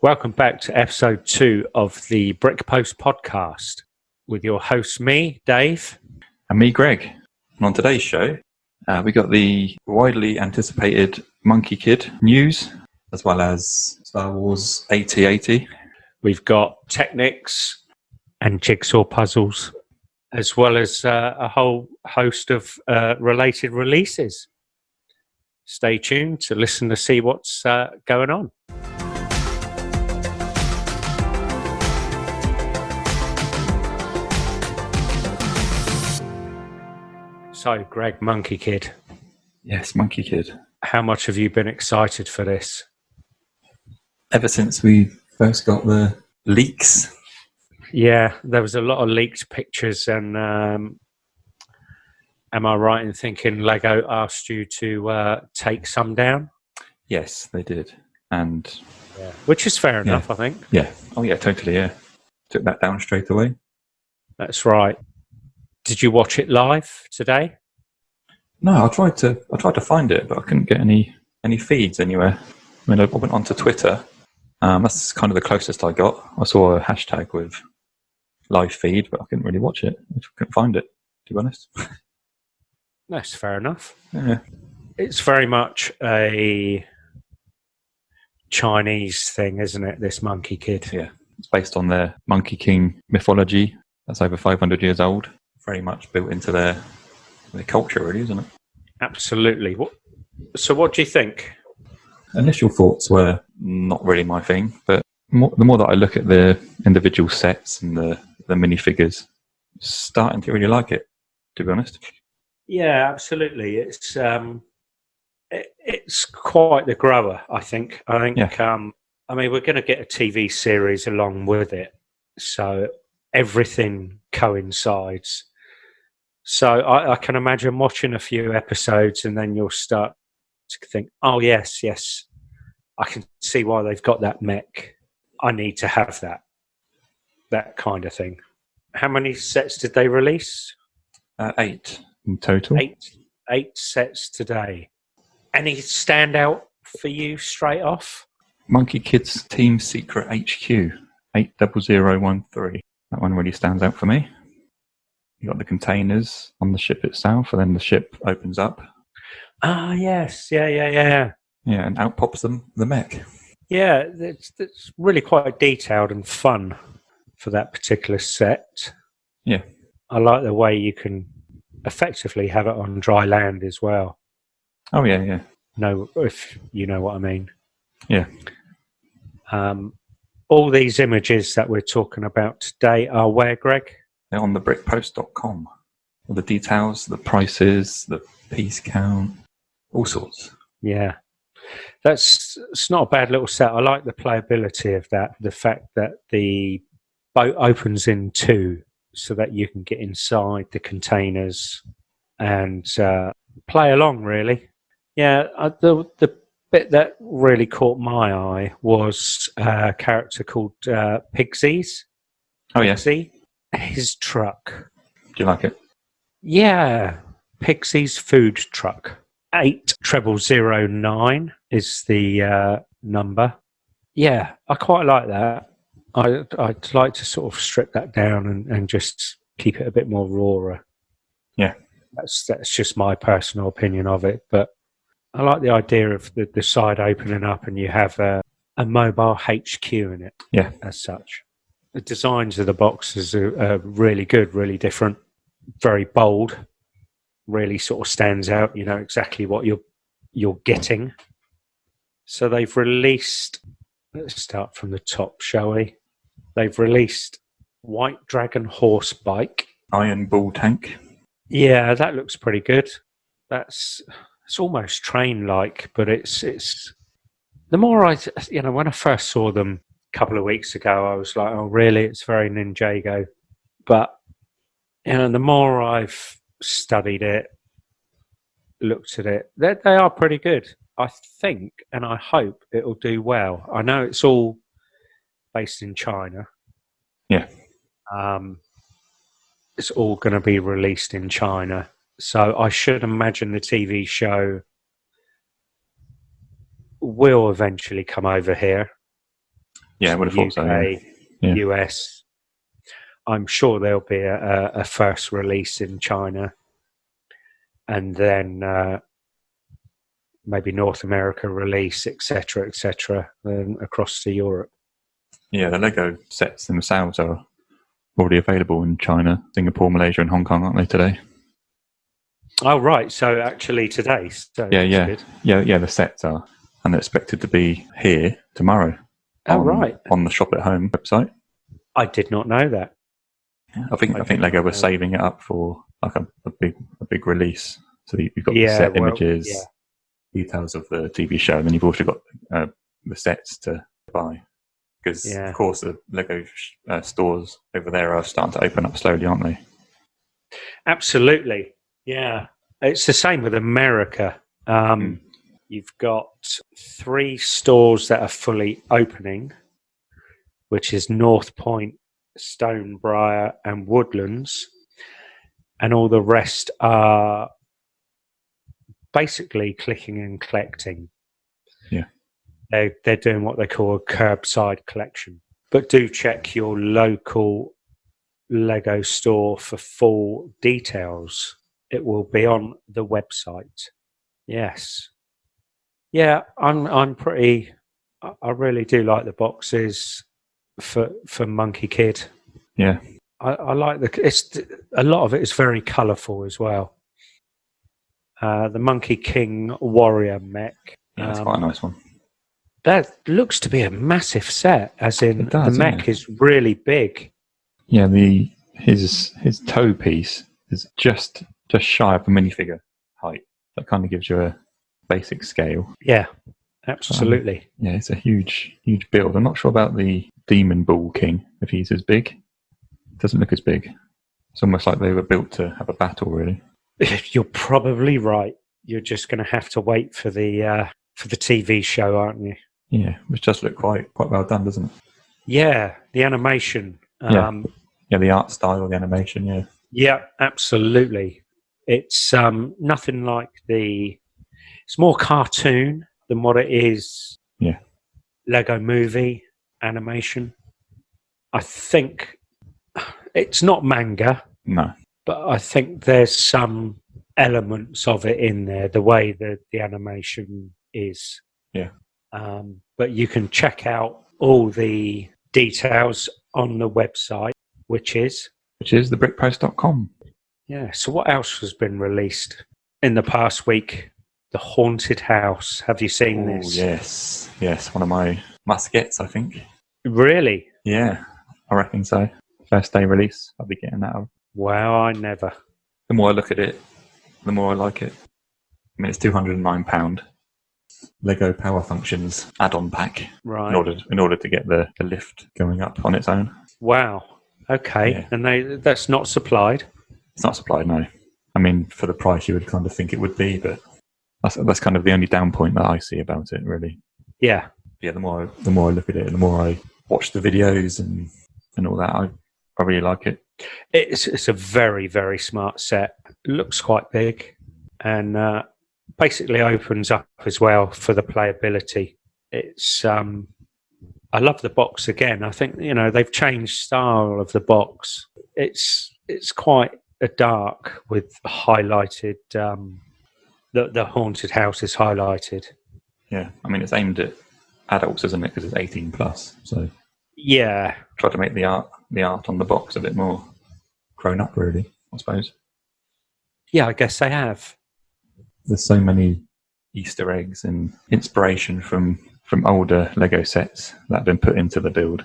Welcome back to episode 2 of the Brick Post podcast with your host, me, Dave. And me, Greg. And on today's show, we got the widely anticipated Monkey Kid news, as well as Star Wars AT-AT. We've got Technics and Jigsaw puzzles, as well as a whole host of related releases. Stay tuned to listen to see what's going on. So, Greg, Monkey Kid. Yes, Monkey Kid. How much have you been excited for this? Ever since we first got the leaks. Yeah, there was a lot of leaked pictures, and am I right in thinking LEGO asked you to take some down? Yes, they did. And yeah, which is fair enough, I think. Yeah. Oh, yeah, totally, yeah. Took that down straight away. That's right. Did you watch it live today? No, I tried to find it, but I couldn't get any feeds anywhere. I mean, I went onto Twitter. That's kind of the closest I got. I saw a hashtag with live feed, but I couldn't really watch it. I couldn't find it, to be honest. That's fair enough. Yeah. It's very much a Chinese thing, isn't it, this Monkey Kid? Yeah. It's based on their Monkey King mythology. That's over 500 years old. Very much built into their culture, really, isn't it? Absolutely. So what do you think? Initial thoughts were not really my thing, but the more that I look at the individual sets and the minifigures, starting to really like it, to be honest. Yeah, absolutely. It's quite the grower, I think. I mean, we're going to get a TV series along with it, so everything coincides. So I can imagine watching a few episodes and then you'll start to think, oh, yes, I can see why they've got that mech. I need to have that kind of thing. How many sets did they release? 8 in total. 8 sets today. Any standout for you straight off? Monkey Kid's Team Secret HQ, 80013. That one really stands out for me. You got the containers on the ship itself, and then the ship opens up. Ah, yes. Yeah. Yeah, and out pops the mech. Yeah, it's really quite detailed and fun for that particular set. Yeah. I like the way you can effectively have it on dry land as well. Oh, yeah. No, if you know what I mean. Yeah. All these images that we're talking about today are where, Greg? They're on the brickpost.com. All the details, the prices, the piece count, all sorts. Yeah. It's not a bad little set. I like the playability of that. The fact that the boat opens in 2 so that you can get inside the containers and play along, really. Yeah, the bit that really caught my eye was a character called Pixies. Oh, yeah. Pixie. His truck. Do you like it? Yeah. Pixies food truck. 80009 is the number. Yeah, I quite like that. I'd like to sort of strip that down and just keep it a bit more rawer. Yeah. That's just my personal opinion of it. But I like the idea of the side opening up and you have a mobile HQ in it. Yeah. As such. The designs of the boxes are really good, really different, very bold, really sort of stands out. You know exactly what you're getting. So they've released, let's start from the top, shall we? They've released White Dragon Horse Bike. Iron Bull Tank. Yeah, that looks pretty good. It's almost train-like, but it's the more when I first saw them couple of weeks ago, I was like, oh, really? It's very Ninjago. But, the more I've studied it, looked at it, they are pretty good. I think, and I hope it'll do well. I know it's all based in China. Yeah. It's all going to be released in China. So I should imagine the TV show will eventually come over here. Yeah, I would have thought so. UK, Yeah. US. I'm sure there'll be a first release in China, and then maybe North America release, etc., and across to Europe. Yeah, the Lego sets themselves are already available in China, Singapore, Malaysia, and Hong Kong, aren't they, today? Oh, right. So actually today. So Yeah, that's good. yeah. The sets are, and they're expected to be here tomorrow. Oh, right. On the Shop at Home website. I did not know that. I think Lego was saving it up for like a big release. So you've got the set images, details of the TV show, and then you've also got the sets to buy. Because of course the Lego stores over there are starting to open up slowly, aren't they? Absolutely. Yeah. It's the same with America. You've got 3 stores that are fully opening, which is North Point, Stonebriar, and Woodlands. And all the rest are basically clicking and collecting. Yeah. They're doing what they call a curbside collection. But do check your local Lego store for full details. It will be on the website. Yes. Yeah, I'm pretty. I really do like the boxes for Monkey Kid. Yeah, I like it's a lot of it is very colourful as well. The Monkey King Warrior mech. yeah, it's quite a nice one. That looks to be a massive set, as in does, the mech is really big. Yeah, his toe piece is just shy of a minifigure height. That kind of gives you a basic scale. Yeah, absolutely. Yeah, it's a huge build. I'm not sure about the Demon Ball King, if he's as big. It doesn't look as big. It's almost like they were built to have a battle, really. You're probably right. You're just going to have to wait for the TV show, aren't you? Yeah, which does look quite well done, doesn't it? Yeah, the animation. Yeah, the art style, the animation, yeah. Yeah, absolutely. It's nothing like it's more cartoon than what it is. Yeah. Lego movie animation. I think it's not manga. No. But I think there's some elements of it in there, the way that the animation is. Yeah. But you can check out all the details on the website, which is thebrickpost.com. Yeah. So what else has been released in the past week? The Haunted House. Have you seen this? Yes. One of my must-gets, I think. Really? Yeah, I reckon so. First day release, I'll be getting that out. Wow, I never. The more I look at it, the more I like it. I mean, it's £209. Lego Power Functions add-on pack. Right. In order to get the lift going up on its own. Wow. Okay. Yeah. And that's not supplied? It's not supplied, no. I mean, for the price you would kind of think it would be, but that's kind of the only down point that I see about it, really. Yeah. Yeah, the more I look at it, the more I watch the videos and all that, I really like it. It's a very, very smart set. It looks quite big and basically opens up as well for the playability. It's I love the box again. I think they've changed style of the box. It's quite a dark with highlighted. The Haunted House is highlighted. Yeah, I mean it's aimed at adults, isn't it? Because it's 18 plus. So yeah, try to make the art on the box a bit more grown up, really, I suppose. Yeah, I guess they have. There's so many Easter eggs and inspiration from older Lego sets that have been put into the build.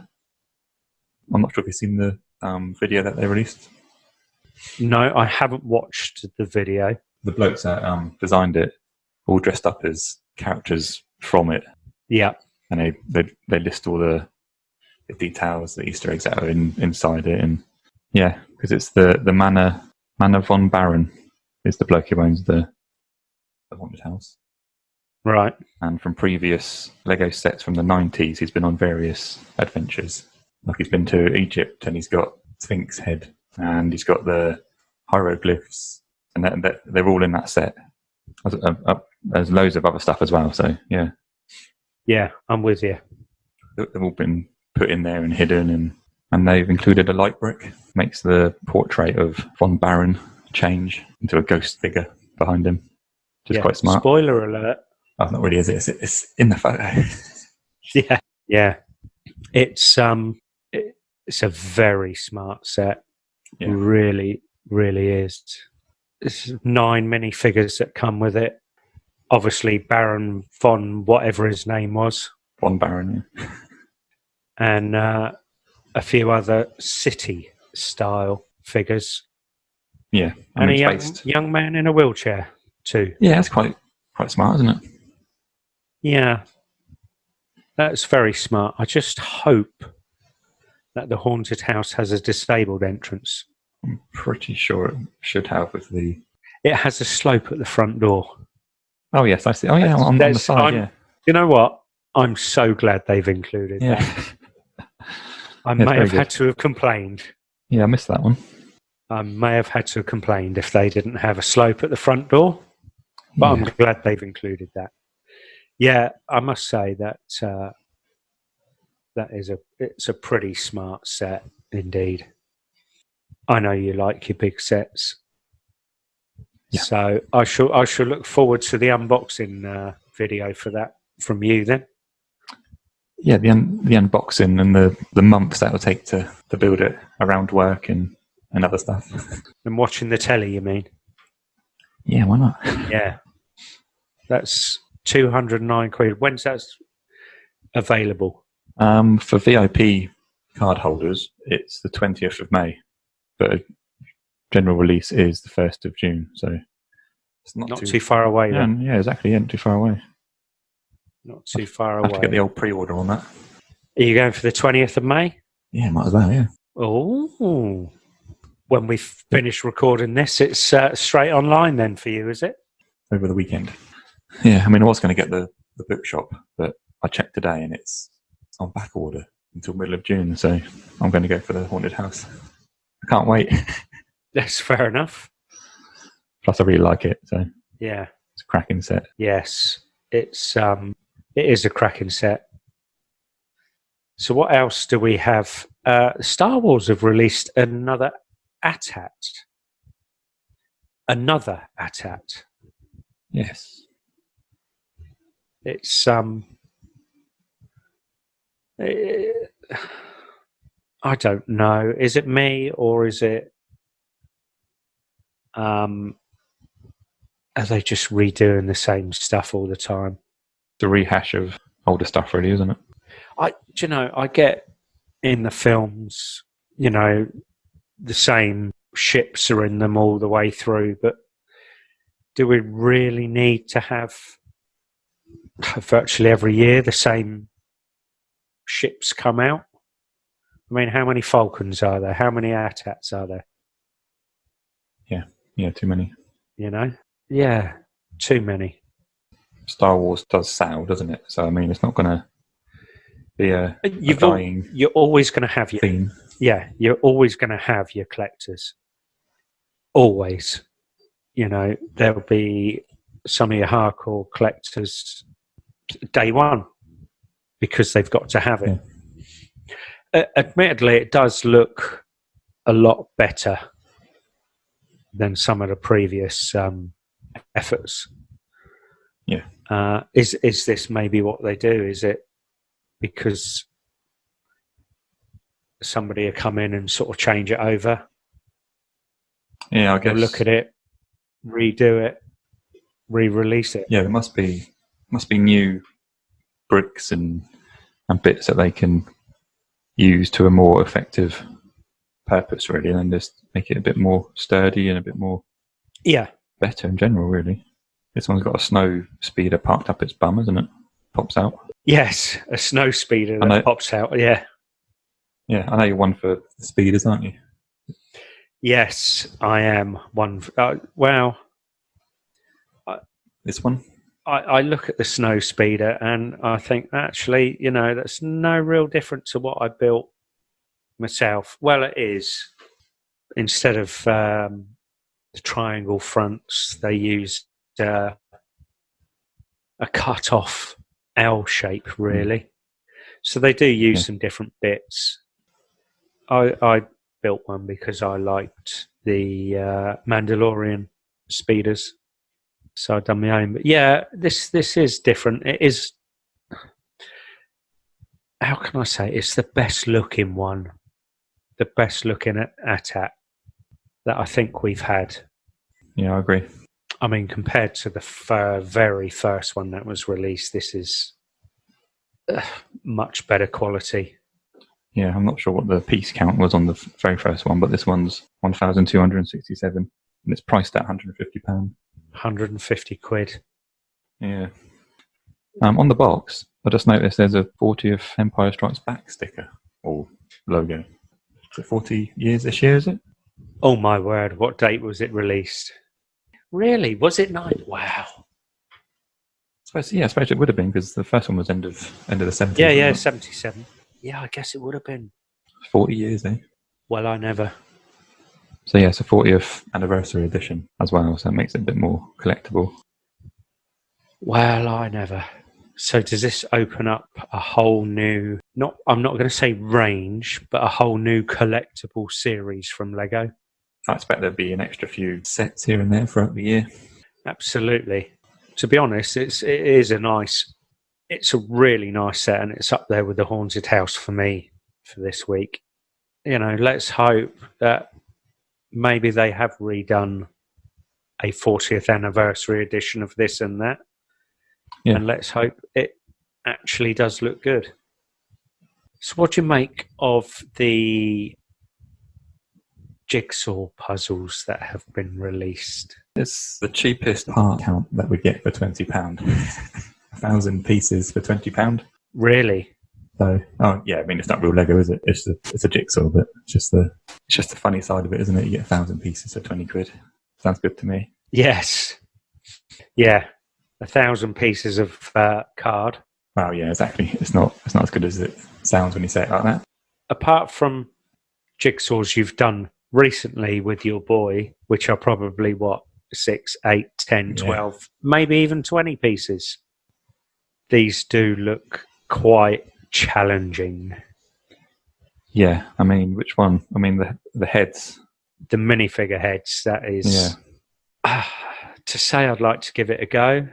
I'm not sure if you've seen the video that they released. No, I haven't watched the video. The blokes that designed it all dressed up as characters from it. Yeah. And they list all the details, the Easter eggs that are inside it. And yeah, because it's the Manor von Baron is the bloke who owns the haunted house. Right. And from previous Lego sets from the 90s, he's been on various adventures. Like he's been to Egypt and he's got Sphinx head and he's got the hieroglyphs and they're all in that set. There's loads of other stuff as well. So yeah. Yeah, I'm with you. They've all been put in there and hidden, and they've included a light brick, makes the portrait of Von Baron change into a ghost figure behind him, which is quite smart. Spoiler alert. Oh, not really, is it? It's in the photo. Yeah. It's a very smart set. Yeah. Really, really is. It's 9 minifigures that come with it. Obviously, Baron von whatever his name was. Von Baron, yeah. And a few other city-style figures. Yeah. And a young man in a wheelchair, too. Yeah, that's quite smart, isn't it? Yeah. That's very smart. I just hope that the haunted house has a disabled entrance. I'm pretty sure it should have with the... It has a slope at the front door. Oh, yes, I see. Oh, yeah, on the side, yeah. You know what? I'm so glad they've included that. I may have had to have complained. Yeah, I missed that one. I may have had to have complained if they didn't have a slope at the front door. But I'm glad they've included that. Yeah, I must say that it's a pretty smart set indeed. I know you like your big sets, so I shall look forward to the unboxing video for that from you then. Yeah, the unboxing and the months that will take to build it around work and other stuff. And watching the telly, you mean? Yeah, why not? Yeah, that's 209 quid. When's that available? For VIP card holders, it's the 20th of May, but general release is the 1st of June, so it's not too far away. Then. Yeah, exactly. Yeah, not too far away. Not too far away. I have to get the old pre-order on that. Are you going for the 20th of May? Yeah, might as well, yeah. Oh, when we finish recording this, it's straight online then for you, is it? Over the weekend. Yeah, I mean, I was going to get the bookshop, but I checked today and it's on back order until middle of June, so I'm going to go for the haunted house. I can't wait. That's fair enough. Plus, I really like it, so yeah, it's a cracking set. Yes, it is a cracking set. So what else do we have? Star Wars have released another AT-AT. Another AT-AT. Yes. It's I don't know. Is it me or is it are they just redoing the same stuff all the time? The rehash of older stuff, really, isn't it? I get in the films, the same ships are in them all the way through, but do we really need to have virtually every year the same ships come out? I mean, how many Falcons are there? How many AT-ATs are there? Yeah, too many. Yeah, too many. Star Wars does sell, doesn't it? So I mean, it's not going to be a dying. You're always going to have your theme. Yeah, you're always going to have your collectors. Always, there'll be some of your hardcore collectors day one because they've got to have it. Yeah. Admittedly, it does look a lot better than some of the previous efforts. Yeah. Is this maybe what they do? Is it because somebody will come in and sort of change it over? Yeah, I guess. Look at it, redo it, re-release it. Yeah, there must be new bricks and bits that they can use to a more effective purpose, really, and just make it a bit more sturdy and a bit more better in general, really. This one's got a snow speeder parked up its bum, isn't it? Pops out. Yes, a snow speeder that pops out, yeah. Yeah, I know you're one for the speeders, aren't you? Yes, I am one. This one? I look at the snow speeder and I think, actually, that's no real different to what I built myself. Well, it is. Instead of the triangle fronts, they used a cut-off L shape, really. So they do use some different bits. I built one because I liked the Mandalorian speeders, so I've done my own. But yeah, this is different. It is. How can I say? It's the best looking one, the best looking at that I think we've had. Yeah, I agree. I mean, compared to the very first one that was released, this is much better quality. Yeah, I'm not sure what the piece count was on the very first one, but this one's 1,267, and it's priced at £150. 150 quid. Yeah. On the box, I just noticed there's a 40th Empire Strikes Back sticker or logo. Is it 40 years this year, is it? Oh my word, what date was it released? Really? Was it 9? Wow. I suppose it would have been, because the first one was end of the 70s. Yeah, 77. Yeah, I guess it would have been. 40 years, eh? Well, I never. So yeah, it's a 40th anniversary edition as well, so it makes it a bit more collectible. Well, I never. So does this open up a whole new, I'm not going to say range, but a whole new collectible series from LEGO? I expect there'll be an extra few sets here and there throughout the year. Absolutely. To be honest, it's a really nice set, and it's up there with the Haunted House for me for this week. You know, let's hope that maybe they have redone a 40th anniversary edition of this and that. Yeah. And let's hope it actually does look good. So what do you make of the Jigsaw puzzles that have been released? It's the cheapest part count that we get for £20. 1,000 pieces for £20. Really? So, I mean, it's not real Lego, is it? It's a jigsaw, but it's just the funny side of it, isn't it? You get 1,000 pieces for 20 quid. Sounds good to me. Yes. Yeah. 1,000 pieces of card. Wow, yeah, exactly. It's not as good as it sounds when you say it like that. Apart from jigsaws you've done recently with your boy, which are probably 6, 8, 10, 12, maybe even 20 pieces. These do look quite challenging. Yeah, I mean, which one? I mean, the heads. The minifigure heads, that is. Yeah. To say I'd like to give it a go,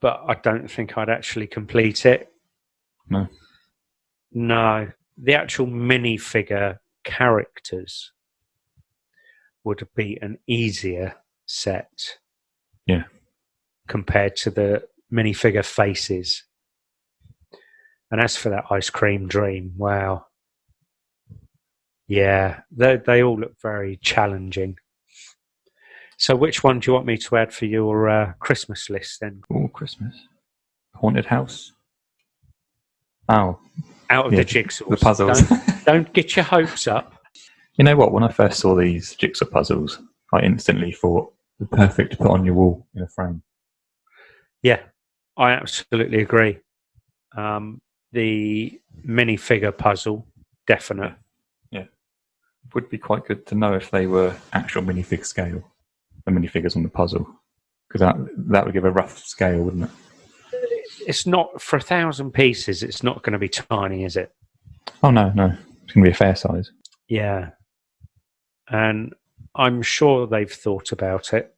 but I don't think I'd actually complete it. No. The actual minifigure characters would be an easier set. Yeah. Compared to the minifigure faces. And as for that ice cream dream, wow. Yeah, they all look very challenging. So which one do you want me to add for your Christmas list then? Oh, Christmas. Haunted house. Oh. Out of the jigsaws. The puzzles. Don't get your hopes up. You know what? When I first saw these jigsaw puzzles, I instantly thought they're perfect to put on your wall in a frame. Yeah, I absolutely agree. The minifigure puzzle, definite. Yeah. Would be quite good to know if they were actual minifig scale, the minifigures on the puzzle, because that would give a rough scale, wouldn't it? It's not, for 1,000 pieces, it's not going to be tiny, is it? Oh, no. It's going to be a fair size. Yeah. And I'm sure they've thought about it.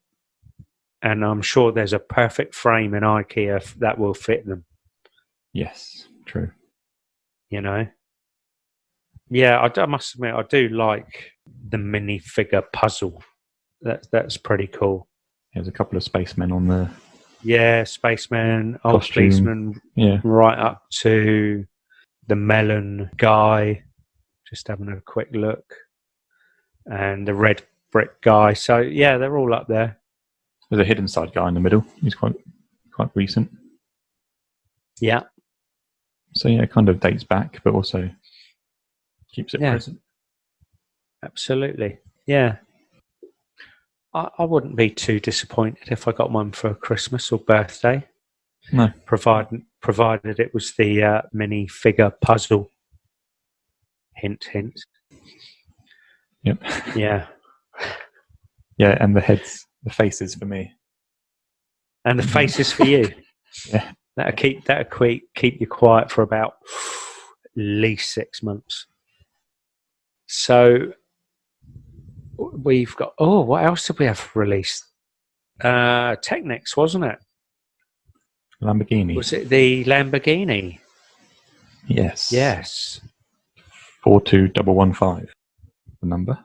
And I'm sure there's a perfect frame in IKEA that will fit them. Yes, true. You know? Yeah, I must admit, I do like the minifigure puzzle. That's pretty cool. There's a couple of spacemen on there. Yeah, spaceman, old policeman, right up to the melon guy. Just having a quick look. And the red brick guy. So, yeah, they're all up there. There's a hidden side guy in the middle. He's quite recent. Yeah. So, yeah, it kind of dates back, but also keeps it present. Absolutely. Yeah. I wouldn't be too disappointed if I got one for Christmas or birthday. No. Provided it was the minifigure puzzle. Hint, hint. Yep. Yeah. Yeah, and the faces for me. And the faces for you. Yeah. That'll keep you quiet for about at least 6 months. So we've got. Oh, what else did we have released? Technics, wasn't it? Lamborghini. Was it the Lamborghini? Yes. Yes. 42115. The number.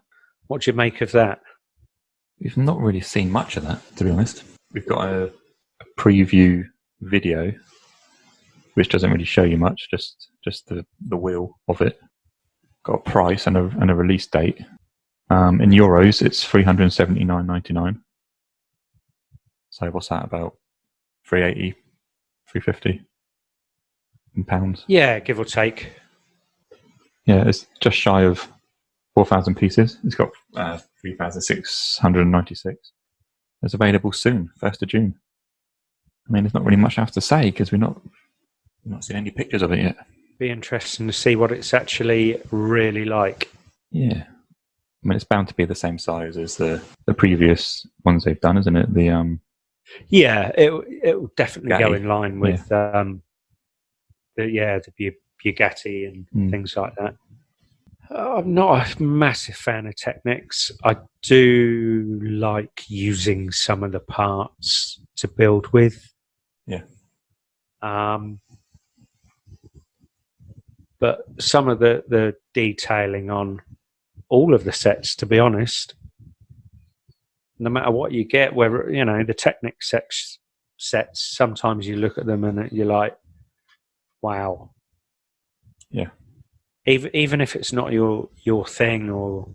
What do you make of that? We've not really seen much of that, to be honest. We've got a preview video, which doesn't really show you much, just the wheel of it. Got a price and a release date. In euros, it's 379.99. So what's that, about 380, 350 in pounds? Yeah, give or take. Yeah, it's just shy of 4,000 pieces. It's got 3,696. It's available soon, 1st of June. I mean, there's not really much else to say because we've not seen any pictures of it yet. Be interesting to see what it's actually really like. Yeah. I mean, it's bound to be the same size as the previous ones they've done, isn't it? Yeah, it will definitely go in line with the Bugatti and things like that. I'm not a massive fan of Technics. I do like using some of the parts to build with. Yeah. But some of the detailing on all of the sets, to be honest, no matter what you get, whether the Technic sets, sometimes you look at them and you're like, wow. Yeah. Even if it's not your thing or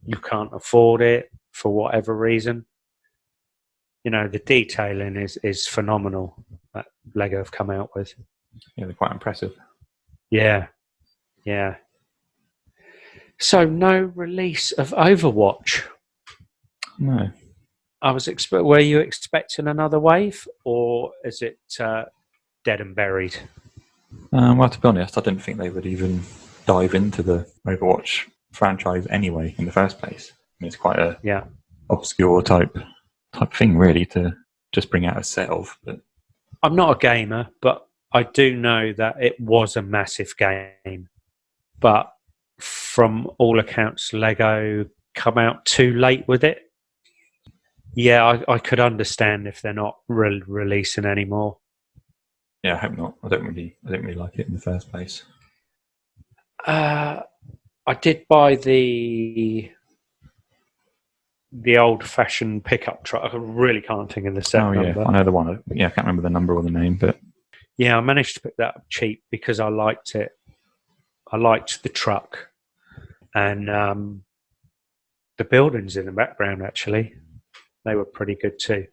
you can't afford it for whatever reason, the detailing is phenomenal that Lego have come out with. Yeah, they're quite impressive. Yeah. So no release of Overwatch. No. Were you expecting another wave, or is it dead and buried? Well, to be honest, I didn't think they would even dive into the Overwatch franchise anyway in the first place. I mean, it's quite a obscure type thing, really, to just bring out a set of. But I'm not a gamer, but I do know that it was a massive game. But from all accounts, Lego come out too late with it. Yeah, I could understand if they're not releasing anymore. Yeah, I hope not. I didn't really like it in the first place. I did buy the old-fashioned pickup truck. I really can't think of the set number. Yeah, I know the one. Yeah, I can't remember the number or the name, but yeah, I managed to pick that up cheap because I liked it. I liked the truck and the buildings in the background. Actually, they were pretty good too.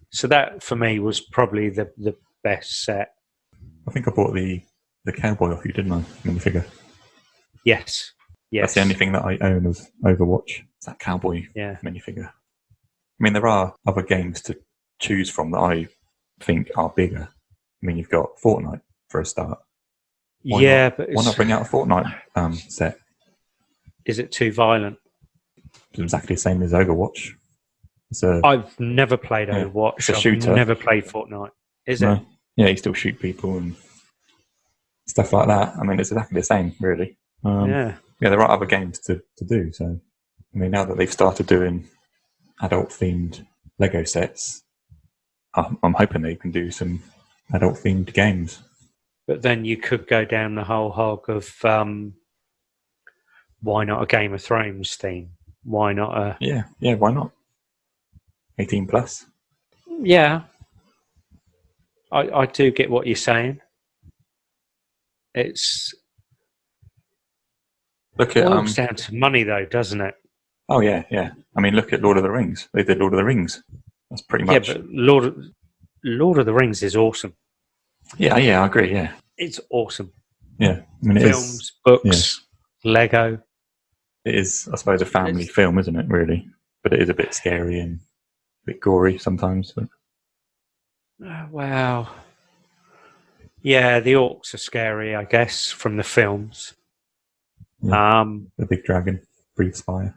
So that for me was probably the best set. I think I bought the cowboy off you, didn't I? Minifigure. Yes. That's the only thing that I own of Overwatch. It's that cowboy minifigure. I mean, there are other games to choose from that I think are bigger. I mean, you've got Fortnite for a start. Why not bring out a Fortnite set? Is it too violent? It's exactly the same as Overwatch. I've never played Overwatch. It's a shooter. I've never played Fortnite. Is it? Yeah, you still shoot people and stuff like that. I mean, it's exactly the same, really. Yeah, there are other games to do. So, I mean, now that they've started doing adult-themed Lego sets, I'm hoping they can do some adult-themed games. But then you could go down the whole hog of why not a Game of Thrones theme? Why not a... Yeah, why not? 18 plus? Yeah. I do get what you're saying. It's... Look at, boils down to money, though, doesn't it? Oh, yeah. I mean, look at Lord of the Rings. They did Lord of the Rings. That's pretty much... Yeah, but Lord of the Rings is awesome. Yeah, I agree, yeah. It's awesome. Yeah. I mean, films, books, Lego. It is, I suppose, a family film, isn't it, really? But it is a bit scary and a bit gory sometimes. But... Wow. Yeah, the orcs are scary, I guess, from the films. Yeah. The big dragon breathes fire.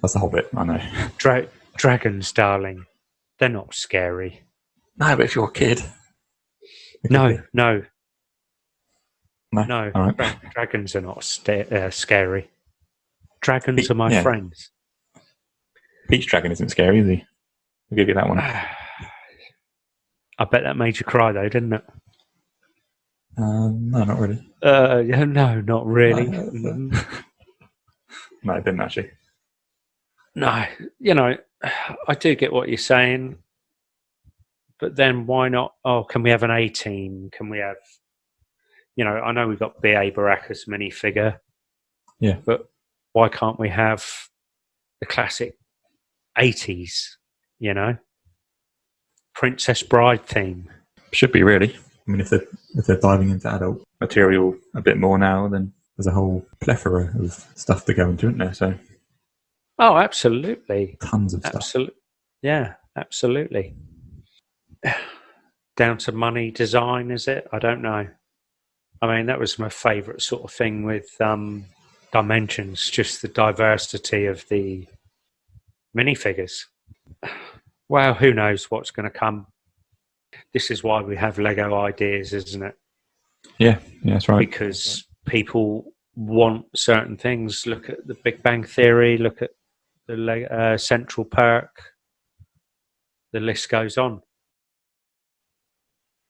That's the whole bit, I know. Dragons, darling. They're not scary. No, but if you're a kid... No, no, No. no. All right. Dragons are not scary. Dragons are my Yeah. friends. Peach Dragon isn't scary, is he? I'll give you that one. I bet that made you cry, though, didn't it? No, not really. Yeah, no, not really. No, it didn't actually. No, I do get what you're saying, but then why not? Oh, can we have an A team? Can we have, I know we've got B.A. Baraka's minifigure. Yeah. But why can't we have the classic 80s, Princess Bride theme? Should be really. I mean, if they're diving into adult material a bit more now, then there's a whole plethora of stuff to go into, isn't there? So. Oh, absolutely. Tons of stuff. Absolutely. Yeah, absolutely. Down to money design, is it? I don't know. I mean, that was my favourite sort of thing with Dimensions, just the diversity of the minifigures. Well, who knows what's going to come. This is why we have Lego ideas, isn't it? Yeah, that's right. Because people want certain things. Look at the Big Bang Theory, look at the Central Perk. The list goes on.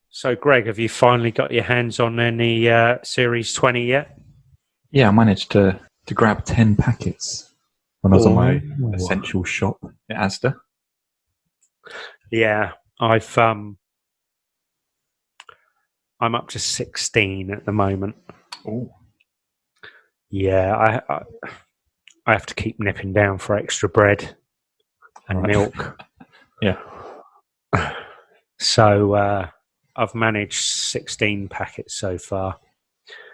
So, Greg, have you finally got your hands on any Series 20 yet? Yeah, I managed to grab 10 packets when I was on my essential shop at Asda. Yeah, I'm up to 16 at the moment. Oh. Yeah, I have to keep nipping down for extra bread and milk. Yeah. So I've managed 16 packets so far.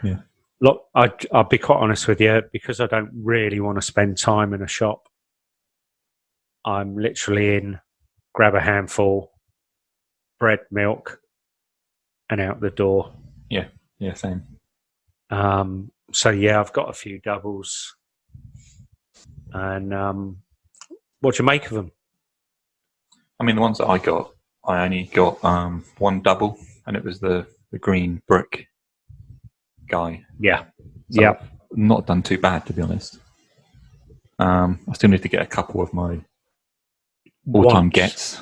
Yeah. Look, I'll be quite honest with you, because I don't really want to spend time in a shop. I'm literally in, grab a handful, bread, milk, and out the door. Yeah, same. So yeah, I've got a few doubles. And what do you make of them? I mean, the ones that I got, I only got one double, and it was the green brick guy. Yeah. So yeah. I've not done too bad, to be honest. I still need to get a couple of my all-time gets.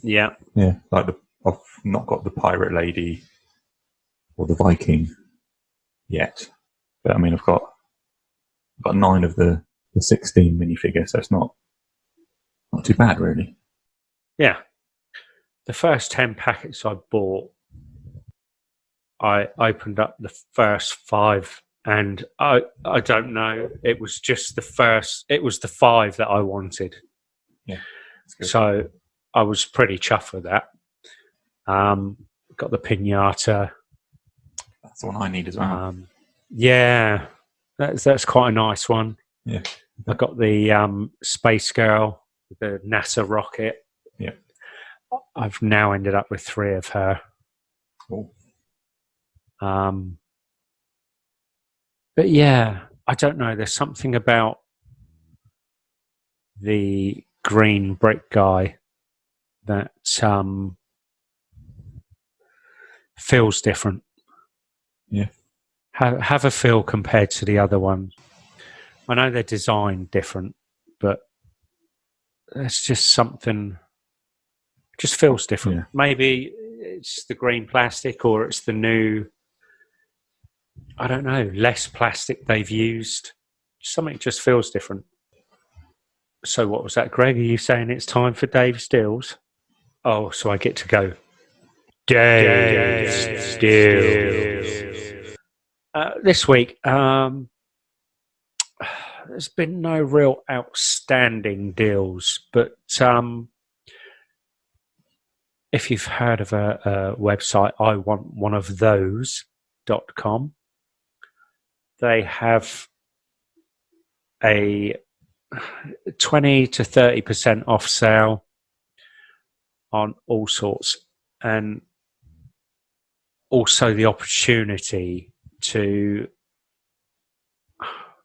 Yeah. Yeah, like I've not got the Pirate Lady or the Viking yet. But I mean, I've got 9 of the 16 minifigures, so it's not too bad, really. Yeah. The first 10 packets I bought, I opened up the first 5, and I don't know, it was just it was the 5 that I wanted. Yeah. So I was pretty chuffed with that. Got the pinata. That's the one I need as well. Yeah, that's quite a nice one. Yeah. I got the Space Girl, the NASA rocket. Yeah. I've now ended up with 3 of her. Cool. But yeah, I don't know. There's something about the green brick guy that feels different. Yeah. Have a feel compared to the other ones. I know they're designed different, but it's just something. Just feels different. Yeah. Maybe it's the green plastic, or it's the new, I don't know, less plastic they've used. Something just feels different. So what was that, Greg? Are you saying it's time for Dave Stills? Oh, so I get to go. Dave Stills. This week, there's been no real outstanding deals, but if you've heard of a website, I want one of those.com, they have a 20 to 30% off sale on all sorts, and also the opportunity to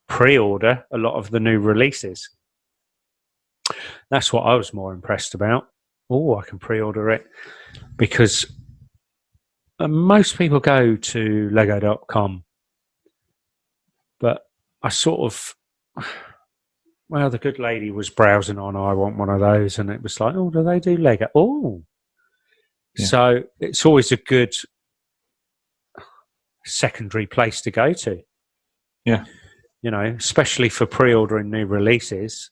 pre-order a lot of the new releases. That's what I was more impressed about. Oh, I can pre-order it, because most people go to lego.com, but I sort of, well, the good lady was browsing on, I want one of those, and it was like, oh, do they do Lego? Oh. Yeah. So it's always a good secondary place to go to. Yeah. You know, especially for pre-ordering new releases.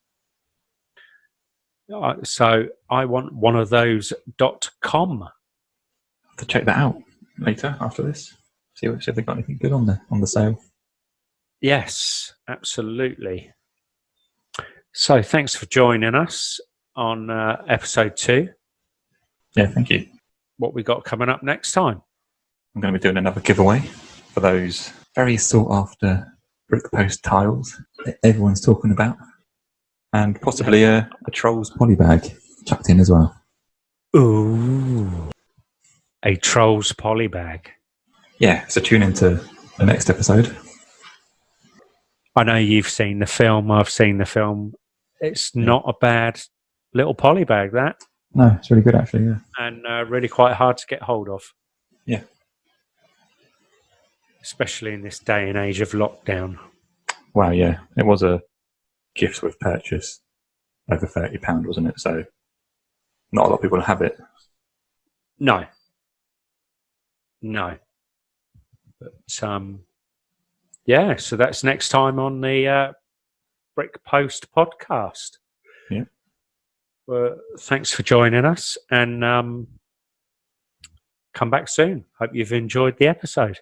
So I want one of those .com. I'll have to check that out later after this. See if they've got anything good on the sale. Yes, absolutely. So thanks for joining us on episode 2. Yeah, thank you. What we got coming up next time? I'm going to be doing another giveaway for those very sought after brick post tiles that everyone's talking about, and possibly a Trolls polybag chucked in as well. Ooh, a Trolls polybag. Yeah, so tune into the next episode. I know you've seen the film. I've seen the film. It's not a bad little polybag, that. No, it's really good actually, yeah. And really quite hard to get hold of. Yeah. Especially in this day and age of lockdown. Wow, yeah. It was a gift with purchase, over £30, wasn't it? So not a lot of people have it. No. But yeah, so that's next time on the Brick Post podcast. Yeah. Well, thanks for joining us, and come back soon. Hope you've enjoyed the episode.